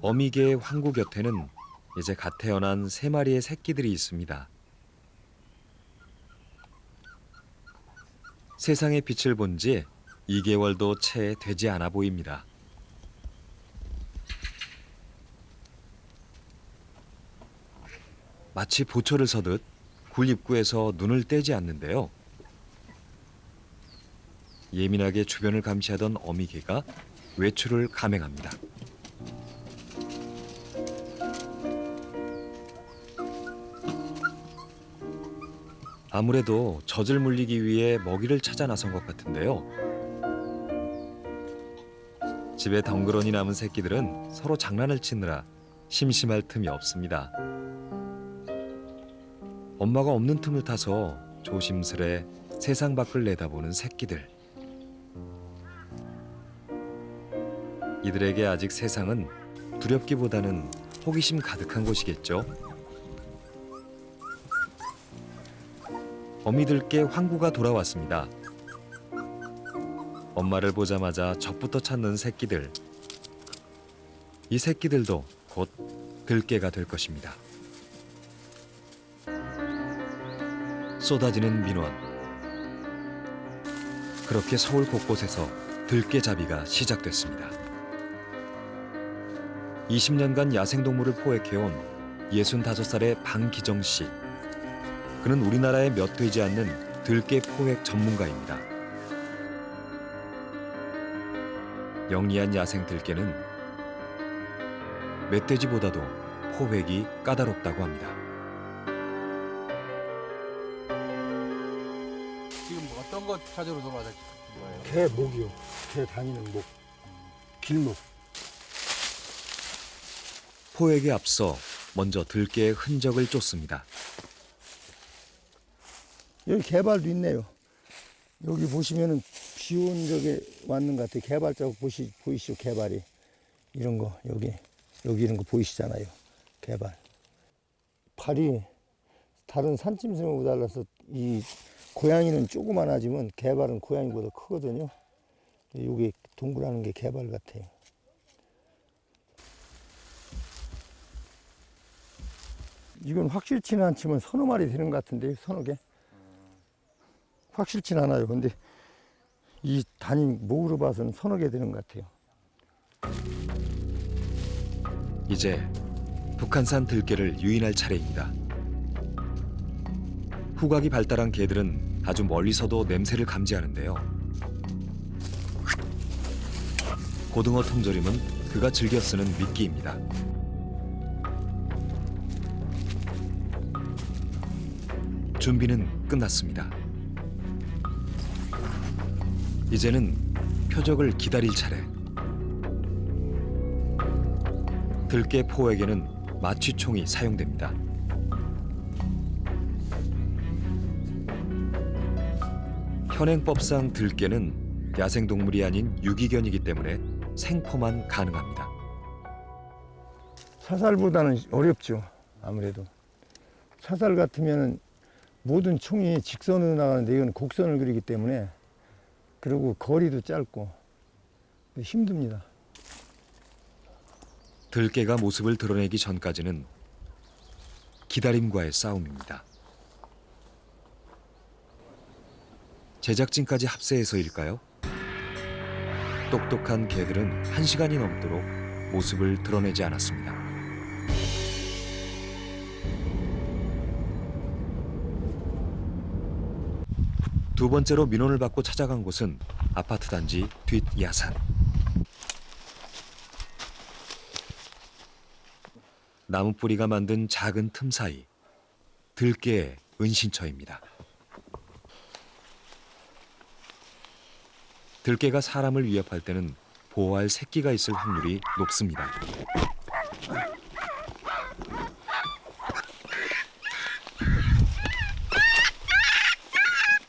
어미개의 황구 곁에는 이제 갓 태어난 3마리의 새끼들이 있습니다. 세상의 빛을 본 지 2개월도 채 되지 않아 보입니다. 마치 보초를 서듯 굴 입구에서 눈을 떼지 않는데요. 예민하게 주변을 감시하던 어미개가 외출을 감행합니다. 아무래도 젖을 물리기 위해 먹이를 찾아 나선 것 같은데요. 집에 덩그러니 남은 새끼들은 서로 장난을 치느라 심심할 틈이 없습니다. 엄마가 없는 틈을 타서 조심스레 세상 밖을 내다보는 새끼들. 이들에게 아직 세상은 두렵기보다는 호기심 가득한 곳이겠죠. 어미들께 황구가 돌아왔습니다. 엄마를 보자마자 젖부터 찾는 새끼들. 이 새끼들도 곧 들깨가 될 것입니다. 쏟아지는 민원. 그렇게 서울 곳곳에서 들깨잡이가 시작됐습니다. 20년간 야생동물을 포획해온 65살의 방기정 씨. 그는 우리나라에 몇 되지 않는 들깨 포획 전문가입니다. 영리한 야생 들깨는 멧돼지보다도 포획이 까다롭다고 합니다. 지금 어떤 것 찾으러 돌아다니는 거예요? 개 목이요. 개 다니는 목. 길목. 포획에 앞서 먼저 들깨의 흔적을 쫓습니다. 여기 개발도 있네요. 여기 보시면은 비 온 적에 왔는 것 같아요. 개발 자국 보이시죠? 개발이. 이런 거, 여기 이런 거 보이시잖아요. 개발. 발이 다른 산짐승하고 달라서 이 고양이는 조그만하지만 개발은 고양이보다 크거든요. 여기 동그라는 게 개발 같아요. 이건 확실치는 않지만 서너 마리 되는 것 같은데요. 서너 개. 확실치는 않아요. 근데 이 단위 목으로 봐서는 서너 개 되는 것 같아요. 이제 북한산 들깨를 유인할 차례입니다. 후각이 발달한 개들은 아주 멀리서도 냄새를 감지하는데요. 고등어 통조림은 그가 즐겨 쓰는 미끼입니다. 준비는 끝났습니다. 이제는 표적을 기다릴 차례. 들깨 포획에는 마취총이 사용됩니다. 현행법상 들깨는 야생동물이 아닌 유기견이기 때문에 생포만 가능합니다. 사살보다는 어렵죠. 아무래도. 사살 같으면 모든 총이 직선으로 나가는데 이건 곡선을 그리기 때문에 그리고 거리도 짧고 힘듭니다. 들깨가 모습을 드러내기 전까지는 기다림과의 싸움입니다. 제작진까지 합세해서일까요? 똑똑한 개들은 1시간이 넘도록 모습을 드러내지 않았습니다. 두 번째로 민원을 받고 찾아간 곳은 아파트 단지 뒷야산. 나무 뿌리가 만든 작은 틈 사이 들깨의 은신처입니다. 들깨가 사람을 위협할 때는 보호할 새끼가 있을 확률이 높습니다.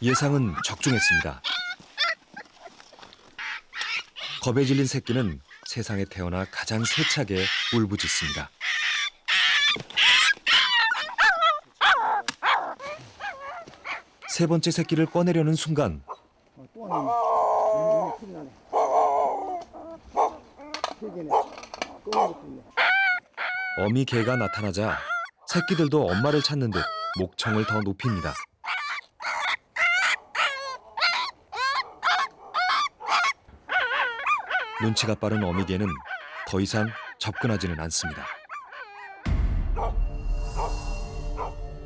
예상은 적중했습니다. 겁에 질린 새끼는 세상에 태어나 가장 세차게 울부짖습니다. 세 번째 새끼를 꺼내려는 순간 또 왔네. 이거 큰일 나네. 세 개네. 또 먹고 있네. 어미 개가 나타나자 새끼들도 엄마를 찾는 듯 목청을 더 높입니다. 눈치가 빠른 어미 개는 더 이상 접근하지는 않습니다.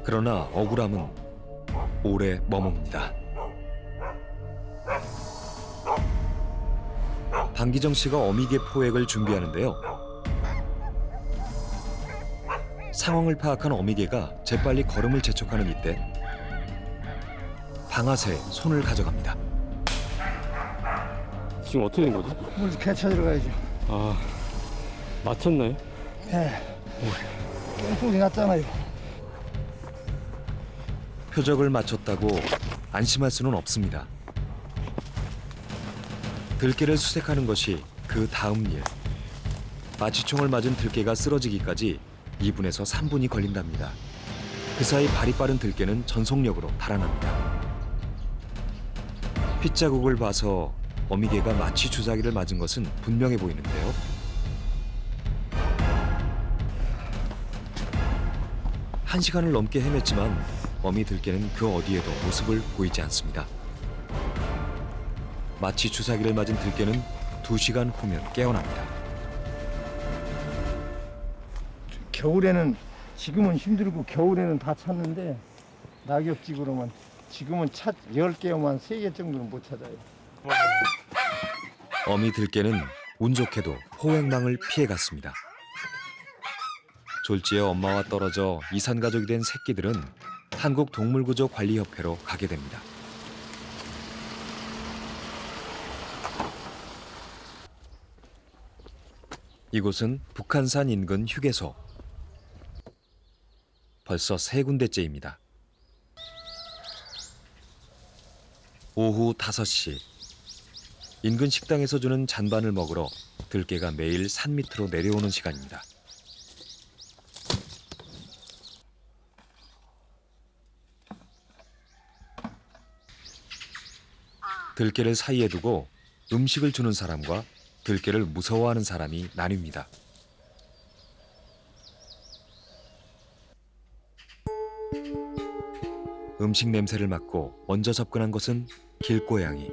그러나 억울함은 오래 머뭅니다. 방기정 씨가 어미개 포획을 준비하는데요. 상황을 파악한 어미개가 재빨리 걸음을 재촉하는 이때 방아쇠에 손을 가져갑니다. 지금 어떻게 된 거지? 물 개 찾으러 가야죠. 아, 맞췄나요? 예. 똥소리 났잖아요. 표적을 맞췄다고 안심할 수는 없습니다. 들개를 수색하는 것이 그 다음 일. 마취총을 맞은 들개가 쓰러지기까지 2분에서 3분이 걸린답니다. 그 사이 발이 빠른 들개는 전속력으로 달아납니다. 핏자국을 봐서 어미개가 마취 주사기를 맞은 것은 분명해 보이는데요. 한 시간을 넘게 헤맸지만 어미 들개는 그 어디에도 모습을 보이지 않습니다. 마취 주사기를 맞은 들개는 2시간 후면 깨어납니다. 겨울에는 지금은 힘들고 겨울에는 다 찾는데 낙엽지구로만 지금은 10개만 3개 정도는 못 찾아요. 어미 들개는 운 좋게도 포획망을 피해갔습니다. 졸지에 엄마와 떨어져 이산가족이 된 새끼들은 한국동물구조관리협회로 가게 됩니다. 이곳은 북한산 인근 휴게소. 벌써 3군데째입니다. 오후 5시. 인근 식당에서 주는 잔반을 먹으러 들개가 매일 산 밑으로 내려오는 시간입니다. 들개를 사이에 두고 음식을 주는 사람과 들개를 무서워하는 사람이 나뉩니다. 음식 냄새를 맡고 먼저 접근한 것은 길고양이.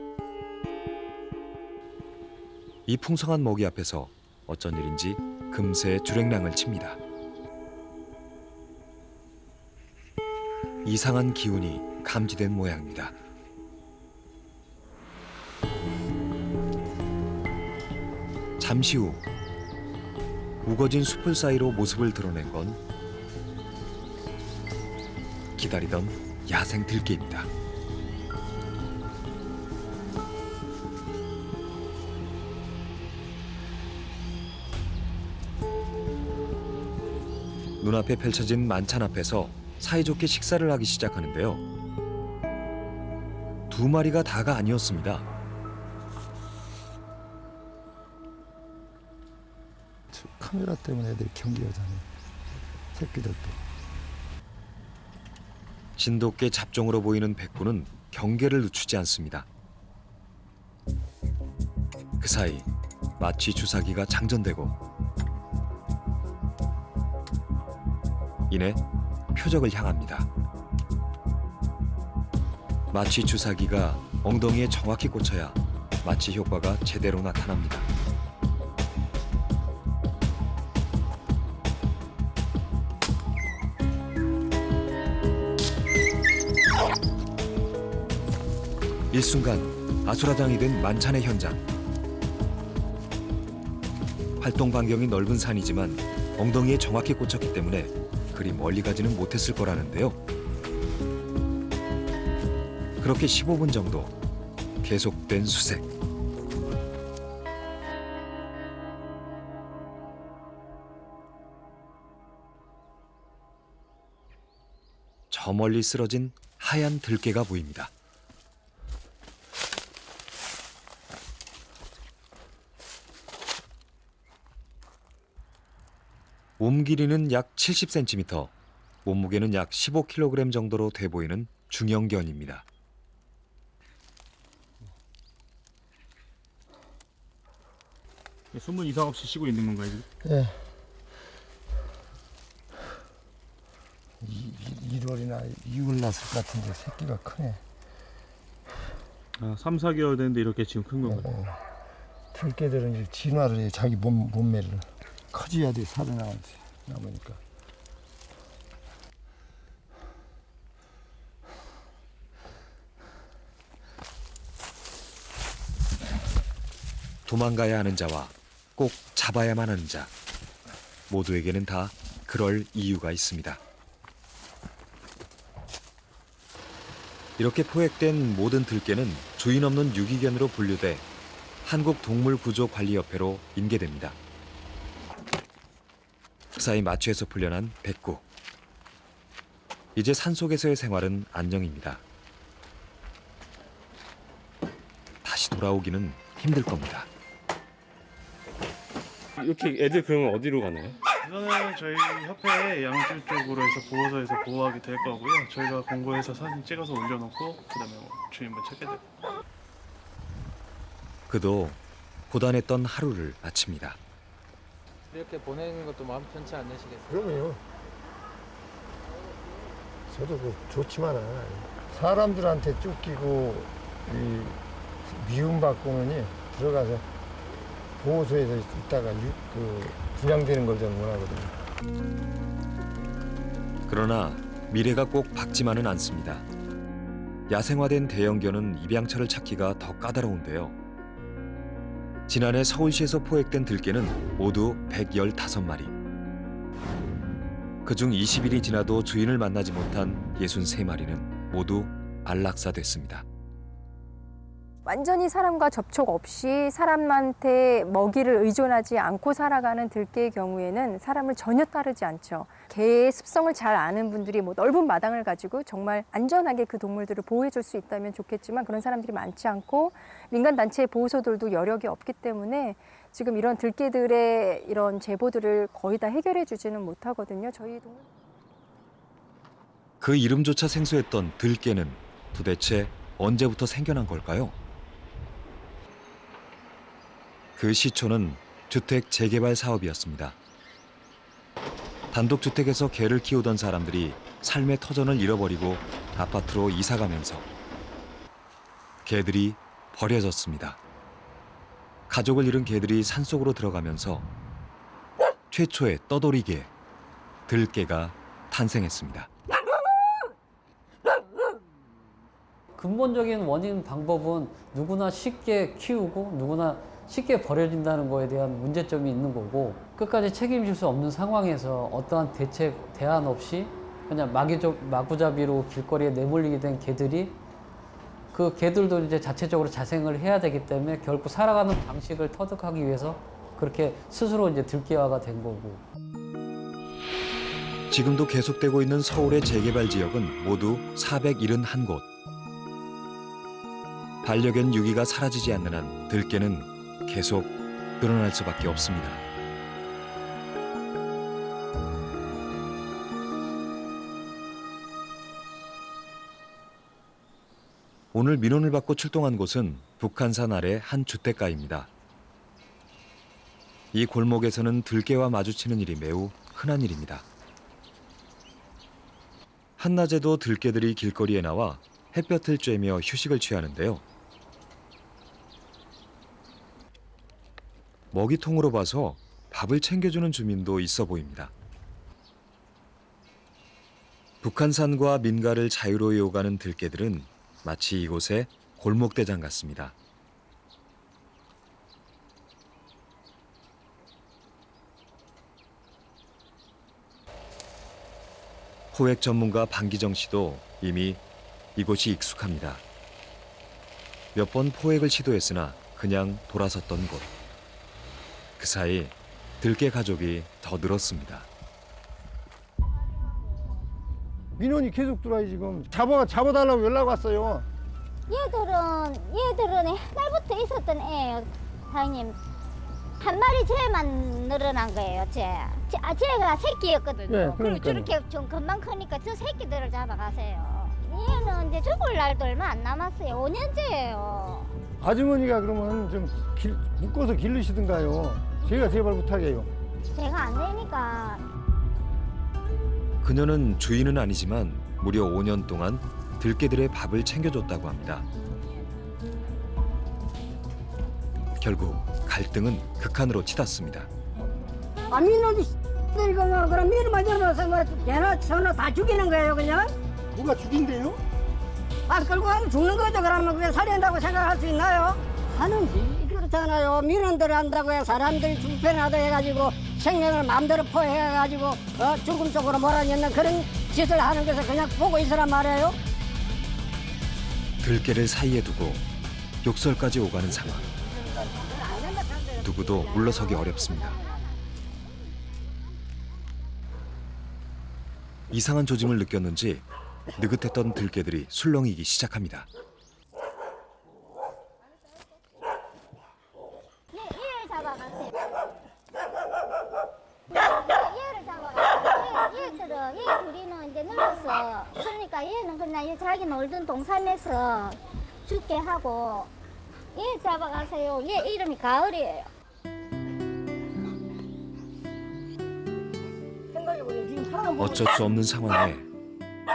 이 풍성한 먹이 앞에서 어쩐 일인지 금세 주랭랑을 칩니다. 이상한 기운이 감지된 모양입니다. 잠시 후 우거진 숲을 사이로 모습을 드러낸 건 기다리던 야생 들개입니다. 눈앞에 펼쳐진 만찬 앞에서 사이좋게 식사를 하기 시작하는데요. 2마리가 다가 아니었습니다. 카메라 때문에 애들이 경계하잖아요. 새끼들도. 진돗개 잡종으로 보이는 백구는 경계를 늦추지 않습니다. 그 사이 마취 주사기가 장전되고 이내 표적을 향합니다. 마취 주사기가 엉덩이에 정확히 꽂혀야 마취 효과가 제대로 나타납니다. 일순간 아수라장이 된 만찬의 현장. 활동 반경이 넓은 산이지만 엉덩이에 정확히 꽂혔기 때문에 그리 멀리 가지는 못했을 거라는데요. 그렇게 15분 정도 계속된 수색. 저 멀리 쓰러진 하얀 들개가 보입니다. 몸 길이는 약 70cm, 몸무게는 약 15kg 정도로 돼 보이는 중형견입니다. 숨은 이상 없이 쉬고 있는 건가요? 지금? 예. 1월이나 2월 났을 것 같은데 새끼가 크네. 아, 3, 4개월 됐는데 이렇게 지금 큰 건가요? 들깨들은 이제 진화를 해. 자기 몸매를 커져야 돼. 살아남으니까. 도망가야 하는 자와 꼭 잡아야만 하는 자, 모두에게는 다 그럴 이유가 있습니다. 이렇게 포획된 모든 들깨는 주인 없는 유기견으로 분류돼 한국동물구조관리협회로 인계됩니다. 흑사의 마취에서 풀려난 백구. 이제 산속에서의 생활은 안녕입니다. 다시 돌아오기는 힘들 겁니다. 이렇게 애들 그러면 어디로 가나요? 이거는 저희 협회 양질 쪽으로 해서 보호소에서 보호하게 될 거고요. 저희가 공고해서 사진 찍어서 올려놓고 그다음에 주인분 찾게 돼요. 그도 고단했던 하루를 마칩니다. 이렇게 보내는 것도 마음 편치 않으시겠어요? 그럼요. 저도 좋지만은 사람들한테 쫓기고 미움받고는 들어가서 보호소에서 있다가 분양되는 걸 저는 원하거든요. 그러나 미래가 꼭 밝지만은 않습니다. 야생화된 대형견은 입양처를 찾기가 더 까다로운데요. 지난해 서울시에서 포획된 들깨는 모두 115마리. 그중 20일이 지나도 주인을 만나지 못한 63마리는 모두 안락사됐습니다. 완전히 사람과 접촉 없이 사람한테 먹이를 의존하지 않고 살아가는 들깨의 경우에는 사람을 전혀 따르지 않죠. 개의 습성을 잘 아는 분들이 넓은 마당을 가지고 정말 안전하게 그 동물들을 보호해 줄 수 있다면 좋겠지만 그런 사람들이 많지 않고 민간단체 보호소들도 여력이 없기 때문에 지금 이런 들깨들의 이런 제보들을 거의 다 해결해 주지는 못하거든요. 그 이름조차 생소했던 들깨는 도대체 언제부터 생겨난 걸까요? 그 시초는 주택 재개발 사업이었습니다. 단독주택에서 개를 키우던 사람들이 삶의 터전을 잃어버리고 아파트로 이사가면서 개들이 버려졌습니다. 가족을 잃은 개들이 산속으로 들어가면서 최초의 떠돌이개, 들깨가 탄생했습니다. 근본적인 원인 방법은 누구나 쉽게 키우고 누구나 쉽게 버려진다는 거에 대한 문제점이 있는 거고 끝까지 책임질 수 없는 상황에서 어떠한 대책, 대안 없이 그냥 마구잡이로 길거리에 내몰리게 된 개들이 그 개들도 이제 자체적으로 자생을 해야 되기 때문에 결국 살아가는 방식을 터득하기 위해서 그렇게 스스로 이제 들깨화가 된 거고. 지금도 계속되고 있는 서울의 재개발 지역은 모두 471곳. 반려견 유기가 사라지지 않는 한 들깨는 계속 늘어날 수밖에 없습니다. 오늘 민원을 받고 출동한 곳은 북한산 아래 한 주택가입니다. 이 골목에서는 들깨와 마주치는 일이 매우 흔한 일입니다. 한낮에도 들깨들이 길거리에 나와 햇볕을 쬐며 휴식을 취하는데요. 먹이통으로 봐서 밥을 챙겨주는 주민도 있어 보입니다. 북한산과 민가를 자유로이 오가는 들깨들은 마치 이곳의 골목대장 같습니다. 포획 전문가 방기정 씨도 이미 이곳이 익숙합니다. 몇 번 포획을 시도했으나 그냥 돌아섰던 곳. 그 사이 들깨 가족이 더 늘었습니다. 민원이 계속 들어와요 지금. 잡아달라고 연락 왔어요. 얘들은 옛날부터 있었던 애예요, 사장님. 한 마리 쟤만 늘어난 거예요, 쟤가 새끼였거든요. 네, 그리고 그러니까요. 저렇게 좀 금방 크니까 저 새끼들을 잡아가세요. 얘는 이제 죽을 날도 얼마 안 남았어요. 5년째예요. 아주머니가 그러면 좀 묶어서 기르시든가요. 제가 제발 부탁해요. 제가 안 되니까. 그녀는 주인은 아니지만 무려 5년 동안 들개들의 밥을 챙겨줬다고 합니다. 결국 갈등은 극한으로 치닫습니다. 아, 민호도 이거 뭐 그럼 민호 맞아서 뭐 걔나 저나 다 죽이는 거예요 그냥? 누가 죽인대요? 아 끌고 가면 죽는 거죠. 그러면 그게 살인다고 생각할 수 있나요? 하는지 그렇잖아요. 민원들 한다고 해 사람들이 불편하다 해가지고 생명을 마음대로 포획해가지고 죽음 속으로 몰아넣는 그런 짓을 하는 것을 그냥 보고 있으란 말이에요. 들개를 사이에 두고 욕설까지 오가는 상황. 누구도 물러서기 어렵습니다. 이상한 조짐을 느꼈는지 느긋했던 들개들이 술렁이기 시작합니다. 얘를 잡아가세요. 얘를 잡아가세요. 얘 둘이는 이제 늙었어. 그러니까 얘는 그냥 자기 놀던 동산에서 죽게 하고 얘 잡아가세요. 얘 이름이 가을이에요. 어쩔 수 없는 상황에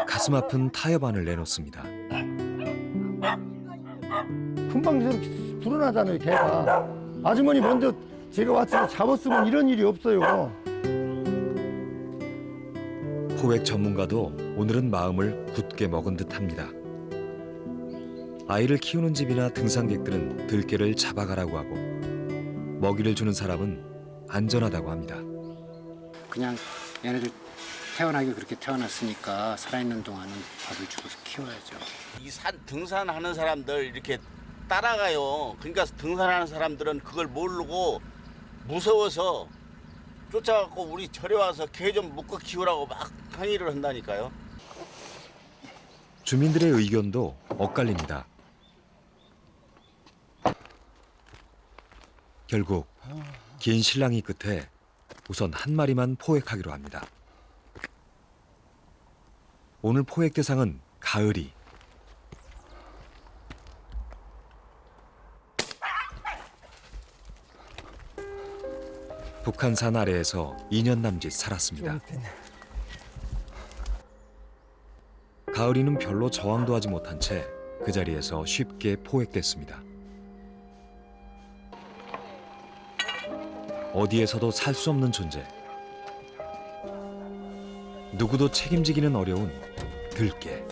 가슴 아픈 타협안을 내놓습니다. 금방 저렇게 불어나잖아요, 개가. 아주머니 먼저 제가 와서 잡았으면 이런 일이 없어요. 포획 전문가도 오늘은 마음을 굳게 먹은 듯합니다. 아이를 키우는 집이나 등산객들은 들개를 잡아가라고 하고 먹이를 주는 사람은 안전하다고 합니다. 그냥 얘네들 태어나기 그렇게 태어났으니까 살아있는 동안은 밥을 주고서 키워야죠. 이 산 등산하는 사람들 이렇게 따라가요. 그러니까 등산하는 사람들은 그걸 모르고 무서워서 쫓아갖고 우리 절에 와서 개 좀 묶어 키우라고 막 항의를 한다니까요. 주민들의 의견도 엇갈립니다. 결국 긴 실랑이 끝에 우선 한 마리만 포획하기로 합니다. 오늘 포획 대상은 가을이. 북한산 아래에서 2년 남짓 살았습니다. 가을이는 별로 저항도 하지 못한 채 그 자리에서 쉽게 포획됐습니다. 어디에서도 살 수 없는 존재. 누구도 책임지기는 어려운 들개.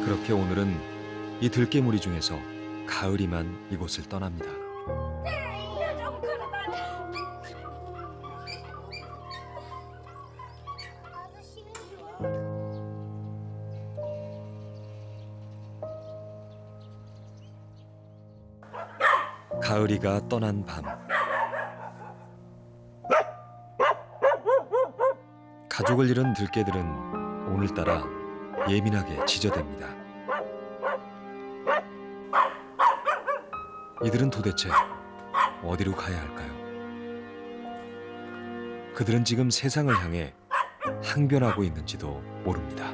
그렇게 오늘은 이 들개무리 중에서 가을이만 이곳을 떠납니다. 가을이가 떠난 밤. 가족을 잃은 들개들은 오늘따라 예민하게 지저댑니다. 이들은 도대체 어디로 가야 할까요? 그들은 지금 세상을 향해 항변하고 있는지도 모릅니다.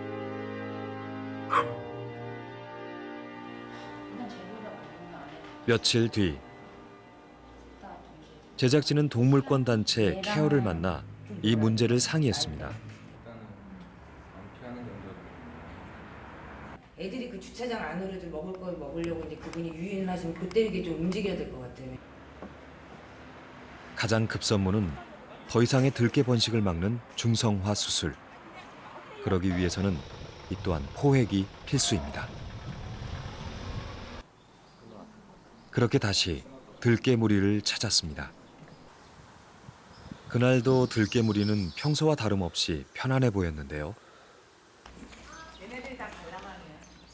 며칠 뒤 제작진은 동물권 단체 케어를 만나 이 문제를 상의했습니다. 애들이 그 주차장 안으로 좀 먹을 걸 먹으려고 이제 그분이 유인을 하시면 그때 이게 좀 움직여야 될 것 같아요. 가장 급선무는 더 이상의 들개 번식을 막는 중성화 수술. 그러기 위해서는 이 또한 포획이 필수입니다. 그렇게 다시 들개무리를 찾았습니다. 그날도 들개무리는 평소와 다름없이 편안해 보였는데요.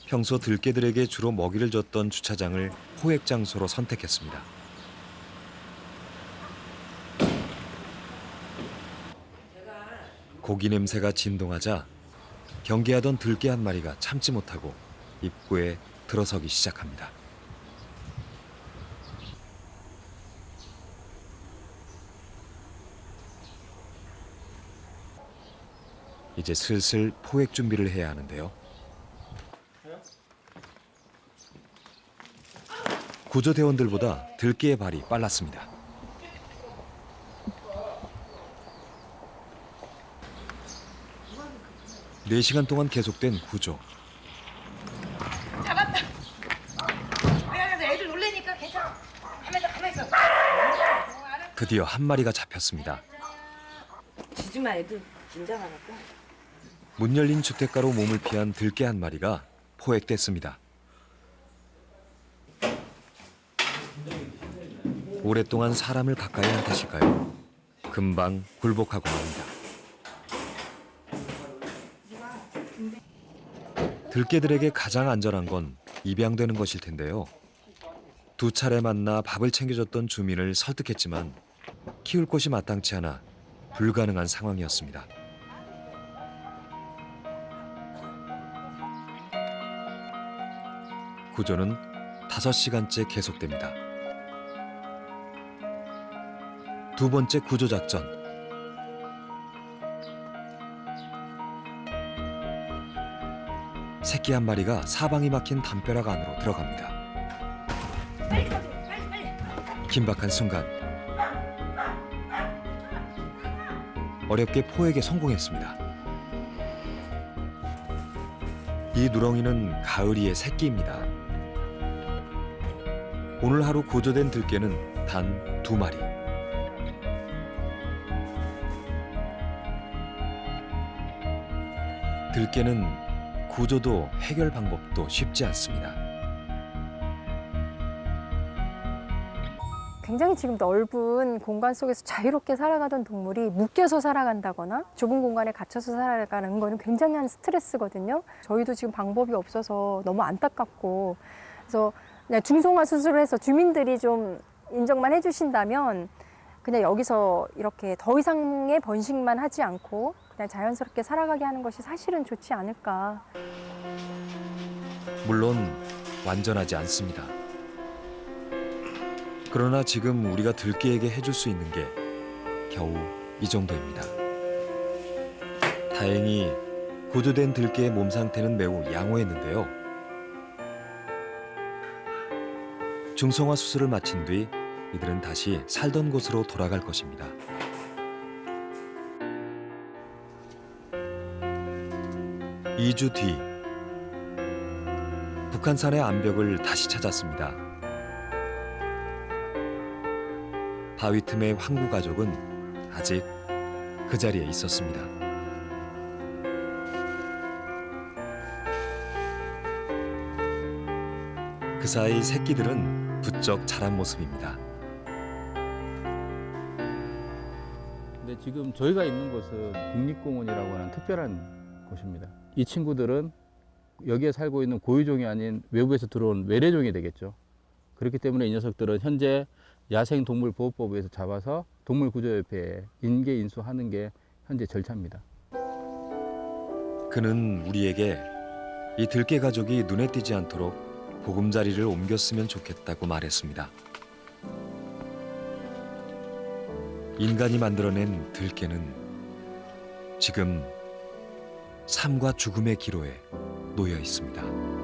평소 들개들에게 주로 먹이를 줬던 주차장을 포획 장소로 선택했습니다. 고기 냄새가 진동하자 경계하던 들개 한 마리가 참지 못하고 입구에 들어서기 시작합니다. 이제 슬슬 포획 준비를 해야 하는데요. 구조대원들보다 들개의 발이 빨랐습니다. 네 시간 동안 계속된 구조. 잡았다. 내가 애들 놀래니까 괜찮아. 가만히 있어. 드디어 한 마리가 잡혔습니다. 지주마 애들 긴장하니까. 문 열린 주택가로 몸을 피한 들개 한 마리가 포획됐습니다. 오랫동안 사람을 가까이 한 탓일까요? 금방 굴복하고 맙니다. 들개들에게 가장 안전한 건 입양되는 것일 텐데요. 두 차례 만나 밥을 챙겨줬던 주민을 설득했지만 키울 곳이 마땅치 않아 불가능한 상황이었습니다. 구조는 5시간째 계속됩니다. 두 번째 구조 작전. 새끼 한 마리가 사방이 막힌 담벼락 안으로 들어갑니다. 긴박한 순간 어렵게 포획에 성공했습니다. 이 누렁이는 가을이의 새끼입니다. 오늘 하루 구조된 들개는 단 2마리. 들개는 구조도 해결 방법도 쉽지 않습니다. 굉장히 지금 넓은 공간 속에서 자유롭게 살아가던 동물이 묶여서 살아간다거나 좁은 공간에 갇혀서 살아가는 거는 굉장한 스트레스거든요. 저희도 지금 방법이 없어서 너무 안타깝고, 그래서 그냥 중성화 수술을 해서 주민들이 좀 인정만 해주신다면 그냥 여기서 이렇게 더 이상의 번식만 하지 않고 그냥 자연스럽게 살아가게 하는 것이 사실은 좋지 않을까. 물론 완전하지 않습니다. 그러나 지금 우리가 들개에게 해줄 수 있는 게 겨우 이 정도입니다. 다행히 구조된 들개의 몸 상태는 매우 양호했는데요. 중성화 수술을 마친 뒤 이들은 다시 살던 곳으로 돌아갈 것입니다. (2주) 뒤 북한산의 암벽을 다시 찾았습니다. 바위 틈의 황구 가족은 아직 그 자리에 있었습니다. 그 사이 새끼들은 부쩍 자란 모습입니다. 근데 지금 저희가 있는 곳은 국립공원이라고 하는 특별한 곳입니다. 이 친구들은 여기에 살고 있는 고유종이 아닌 외국에서 들어온 외래종이 되겠죠. 그렇기 때문에 이 녀석들은 현재 야생동물보호법에서 잡아서 동물구조협회에 인계 인수하는 게 현재 절차입니다. 그는 우리에게 이 들개 가족이 눈에 띄지 않도록 보금자리를 옮겼으면 좋겠다고 말했습니다. 인간이 만들어낸 들개는 지금 삶과 죽음의 기로에 놓여 있습니다.